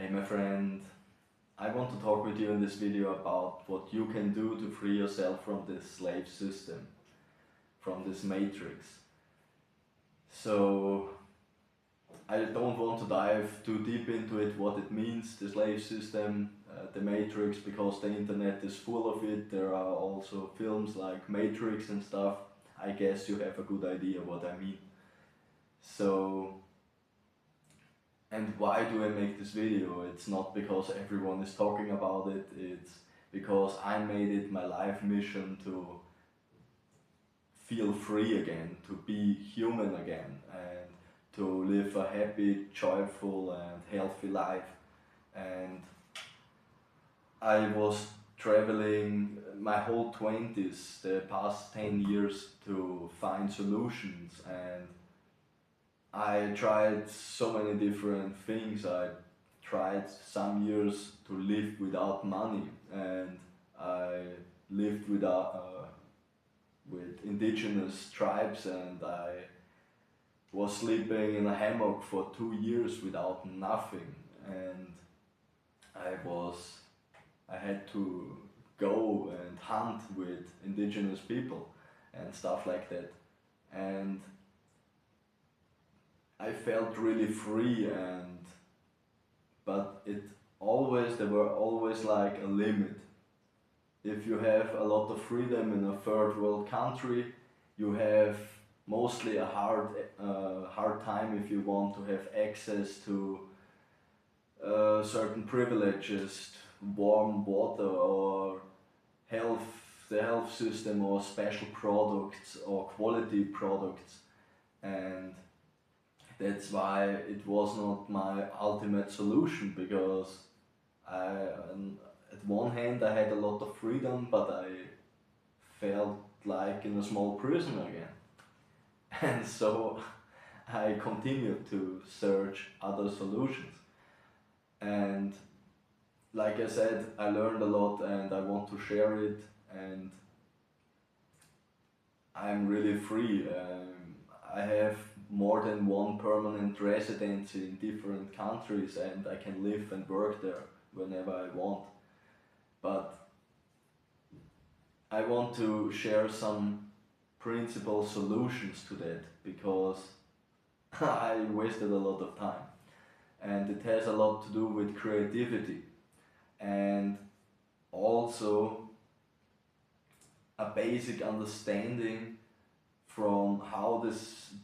Hey my friend, I want to talk with you in this video about what you can do to free yourself from this slave system, from this matrix. So I don't want to dive too deep into it, what it means, the slave system, the matrix, because the internet is full of it. There are also films like Matrix and stuff. I guess you have a good idea what I mean. So, and why do I make this video? It's not because everyone is talking about it, it's because I made it my life mission to feel free again, to be human again, and to live a happy, joyful and healthy life. And I was traveling my whole 20s, the past 10 years, to find solutions, and I tried so many different things. I tried some years to live without money, and I lived with indigenous tribes, and I was sleeping in a hammock for 2 years without nothing, and I had to go and hunt with indigenous people and stuff like that. And I felt really free, but there were always like a limit. If you have a lot of freedom in a third world country, you have mostly a hard time if you want to have access to certain privileges, warm water or the health system or special products or quality products. And that's why it was not my ultimate solution, because at one hand I had a lot of freedom, but I felt like in a small prison again. And so I continued to search other solutions. And like I said, I learned a lot and I want to share it, and I'm really free. I have more than one permanent residency in different countries, and I can live and work there whenever I want. But I want to share some principal solutions to that, because I wasted a lot of time, and it has a lot to do with creativity and also a basic understanding from how this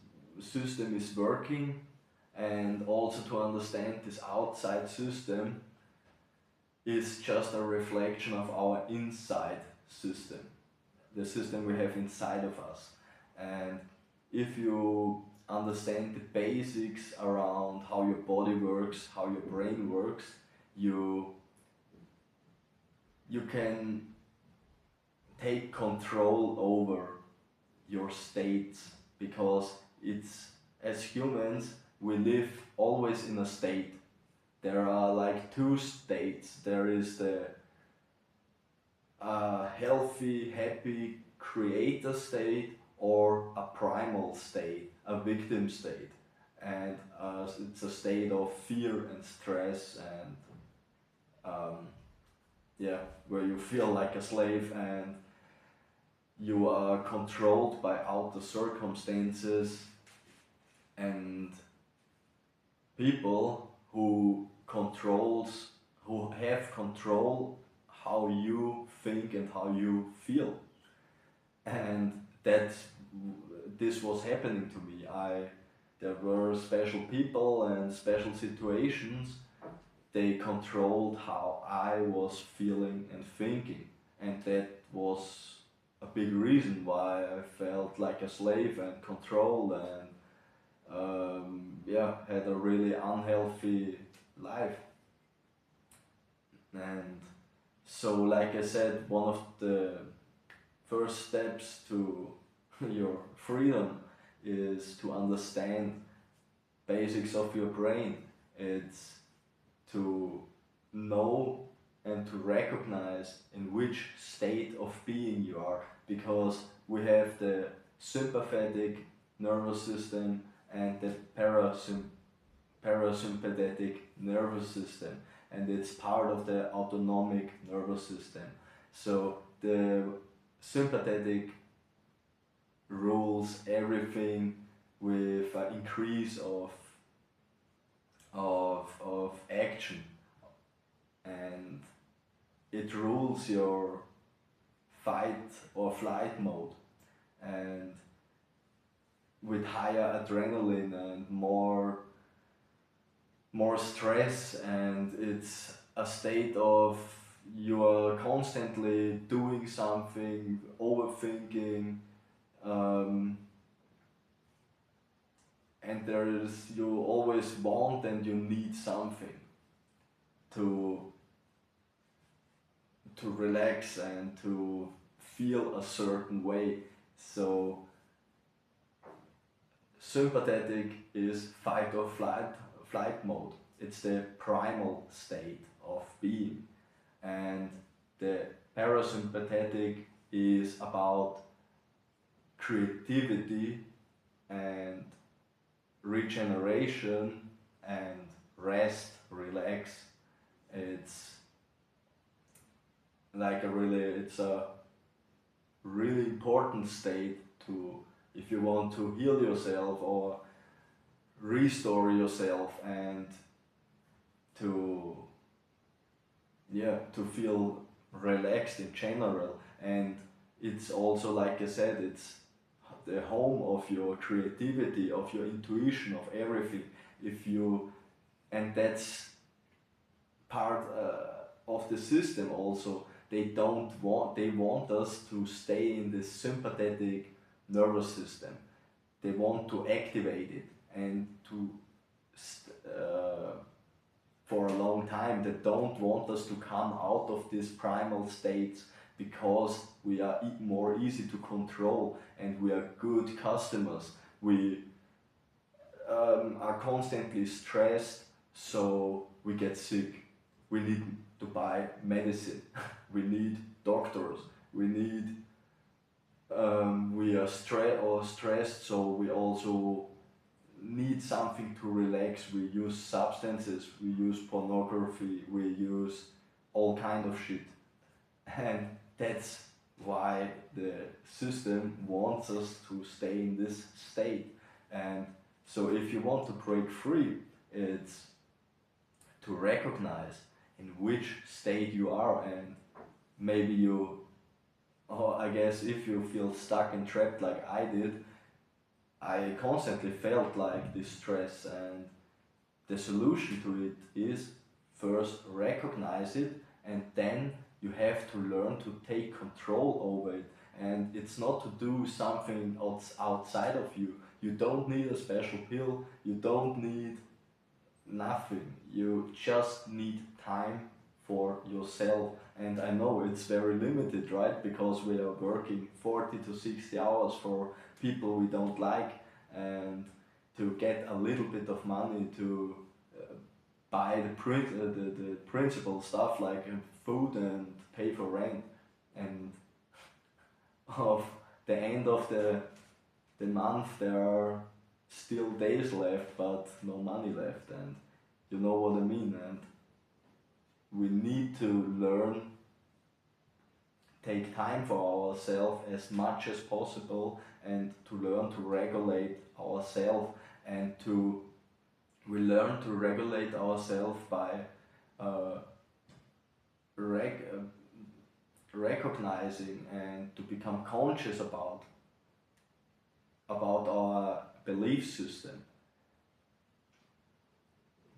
system is working, and also to understand this outside system is just a reflection of our inside system, the system we have inside of us. And if you understand the basics around how your body works, how your brain works, you can take control over your states, because as humans we live always in a state. There are like two states. There is the healthy, happy creator state, or a primal state, a victim state. And it's a state of fear and stress, and where you feel like a slave and you are controlled by outer circumstances, and people who have control how you think and how you feel. And this was happening to me. There were special people and special situations. They controlled how I was feeling and thinking, and that was a big reason why I felt like a slave and controlled, and had a really unhealthy life. And so, like I said, one of the first steps to your freedom is to understand basics of your brain. It's to know and to recognize in which state of being you are, because we have the sympathetic nervous system and the parasympathetic nervous system, and it's part of the autonomic nervous system. So the sympathetic rules everything with an increase of action, and it rules your fight or flight mode, and with higher adrenaline and more stress, and it's a state of you are constantly doing something, overthinking, um, and there is you always want and you need something to relax and to feel a certain way. So sympathetic is fight or flight mode. It's the primal state of being, and the parasympathetic is about creativity and regeneration and rest, relax. It's it's a really important state to, if you want to heal yourself or restore yourself, and to to feel relaxed in general. And it's also, like I said, it's the home of your creativity, of your intuition, of everything. If you And that's part of the system also. They want us to stay in this sympathetic nervous system. They want to activate it and to for a long time. They don't want us to come out of these primal states, because we are more easy to control and we are good customers. We are constantly stressed, so we get sick. We need to buy medicine. We need doctors. We need. We are stressed, so we also need something to relax. We use substances. We use pornography. We use all kind of shit, and that's why the system wants us to stay in this state. And so if you want to break free, it's to recognize in which state you are. And maybe I guess if you feel stuck and trapped like I did, I constantly felt like this stress, and the solution to it is first recognize it, and then you have to learn to take control over it. And it's not to do something outside of you. You don't need a special pill, you don't need nothing. You just need time for yourself. And I know it's very limited, right? Because we are working 40 to 60 hours for people we don't like, and to get a little bit of money to buy the principal stuff like food and pay for rent, and of the end of the month there are still days left but no money left, and you know what I mean. And we need to learn, take time for ourselves as much as possible, and to learn to regulate ourselves. And we learn to regulate ourselves by uh, recognizing and to become conscious about our belief system.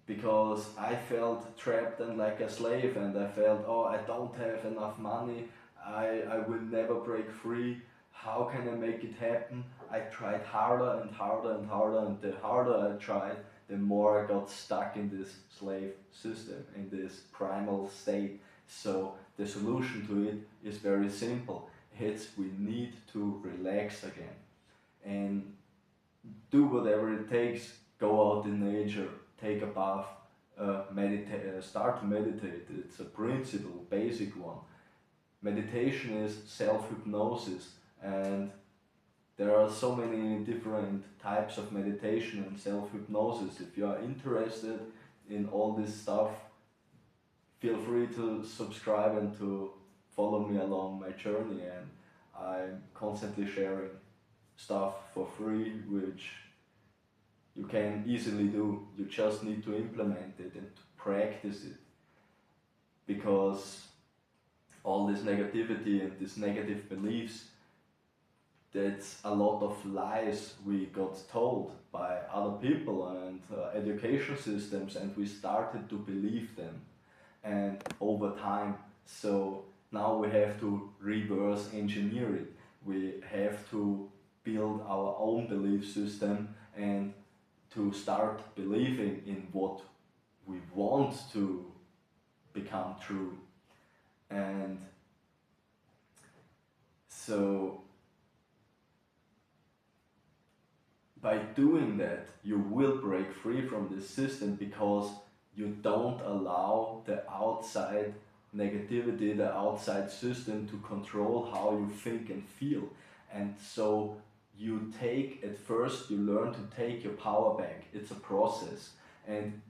Because I felt trapped and like a slave, and I felt, oh, I don't have enough money, I will never break free, how can I make it happen? I tried harder and harder and harder, and the harder I tried, the more I got stuck in this slave system, in this primal state. So the solution to it is very simple. It's we need to relax again and do whatever it takes. Go out in nature, take a bath, start to meditate. It's a principle, basic one. Meditation is self-hypnosis, and There are so many different types of meditation and self-hypnosis. If you are interested in all this stuff, feel free to subscribe and to follow me along my journey, and I'm constantly sharing stuff for free which you can easily do. You just need to implement it and to practice it, because all this negativity and these negative beliefs, that's a lot of lies we got told by other people and education systems, and we started to believe them, and over time. So now we have to reverse engineer it. We have to build our own belief system and to start believing in what we want to become true. And so by doing that, you will break free from this system, because you don't allow the outside negativity, the outside system to control how you think and feel. And so you take, at first you learn to take your power back. It's a process. And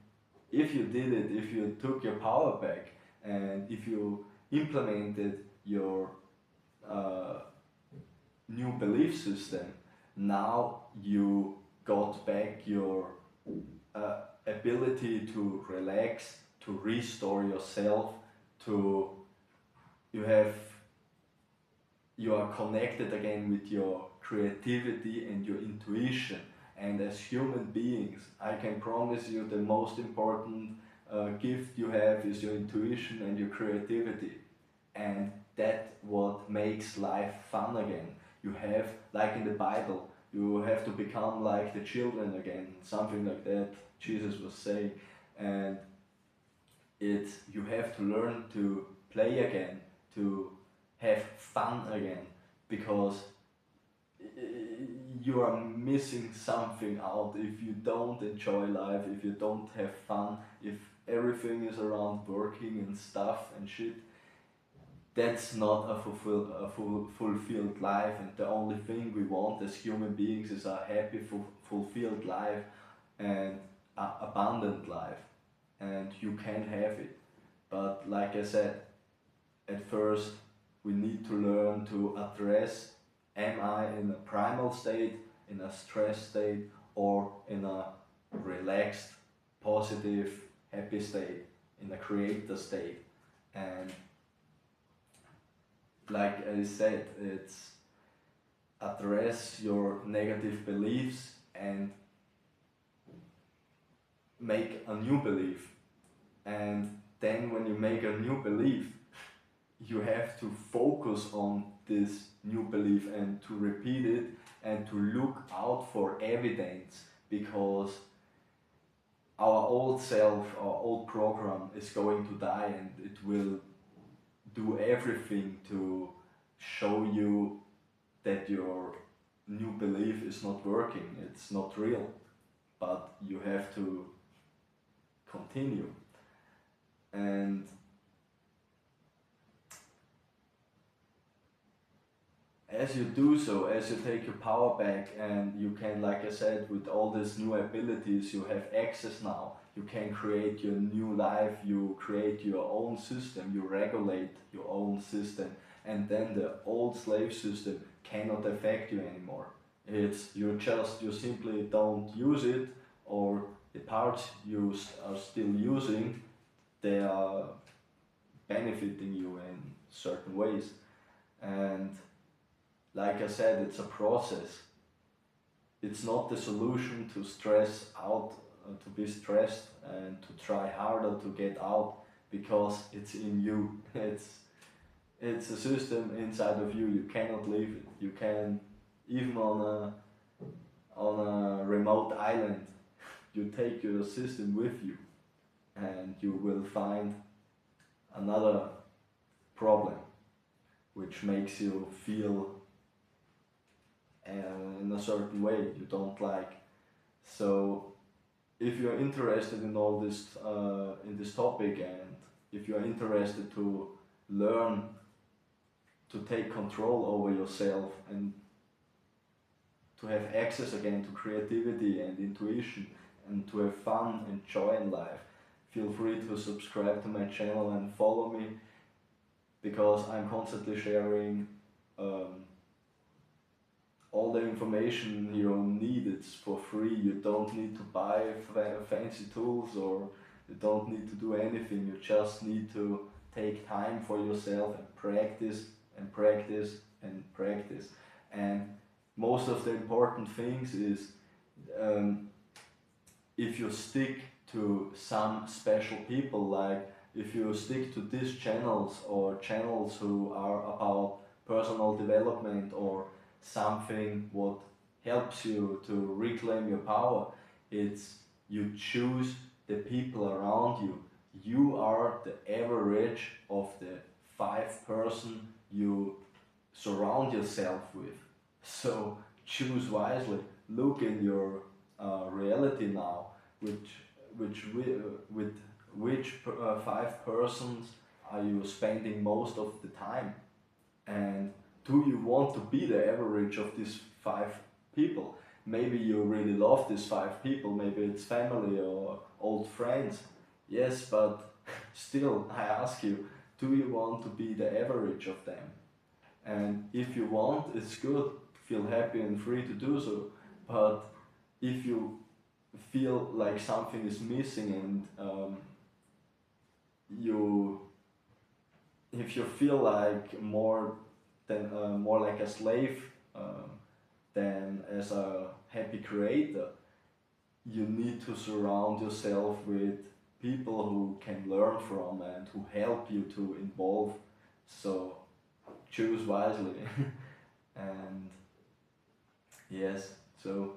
if you did it, if you took your power back, and if you implemented your new belief system, now you got back your ability to relax, to restore yourself, to you are connected again with your creativity and your intuition. And as human beings, I can promise you the most important gift you have is your intuition and your creativity. And that's what makes life fun again. You have, like in the Bible, you have to become like the children again, something like that Jesus was saying. And it's, you have to learn to play again, to have fun again, because you are missing something out if you don't enjoy life, if you don't have fun, if everything is around working and stuff and shit. That's not a fulfilled life, and the only thing we want as human beings is a happy, fulfilled life and an abundant life, and you can have it. But like I said, at first we need to learn to address, am I in a primal state, in a stress state, or in a relaxed, positive, happy state, in a creator state. And like I said, it's address your negative beliefs and make a new belief. And then when you make a new belief, you have to focus on this new belief and to repeat it and to look out for evidence, because our old self, our old program is going to die, and it will do everything to show you that your new belief is not working, it's not real. But you have to continue. And as you do so, as you take your power back, and you can, like I said, with all these new abilities you have access now, you can create your new life, you create your own system, you regulate your own system, and then the old slave system cannot affect you anymore. It's, you simply don't use it, or the parts you are still using, they are benefiting you in certain ways. And like I said, it's a process. It's not the solution to stress out, to be stressed and to try harder to get out, because it's in you. It's a system inside of you. You cannot leave it. You can, even on a remote island, you take your system with you, and you will find another problem which makes you feel in a certain way you don't like. So if you're interested in all this, in this topic, and if you're interested to learn to take control over yourself and to have access again to creativity and intuition and to have fun and joy in life, feel free to subscribe to my channel and follow me, because I'm constantly sharing all the information you need. It's for free. You don't need to buy fancy tools, or you don't need to do anything. You just need to take time for yourself and practice and practice and practice. And most of the important things is, if you stick to some special people, like if you stick to these channels or channels who are about personal development or something what helps you to reclaim your power, it's you choose the people around you. You are the average of the 5 person you surround yourself with. So choose wisely. Look in your reality now, with which 5 persons are you spending most of the time, and do you want to be the average of these 5 people? Maybe you really love these 5 people, maybe it's family or old friends. Yes, but still, I ask you, do you want to be the average of them? And if you want, it's good, feel happy and free to do so. But if you feel like something is missing, and you if you feel like more like a slave than as a happy creator, you need to surround yourself with people who can learn from and who help you to evolve. So choose wisely. And yes, so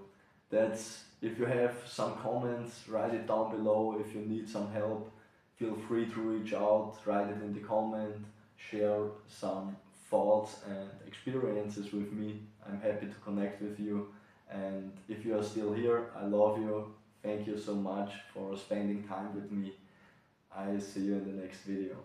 that's, if you have some comments, write it down below. If you need some help, feel free to reach out, write it in the comment, share some thoughts and experiences with me. I'm happy to connect with you. And if you are still here, I love you. Thank you so much for spending time with me. I'll see you in the next video.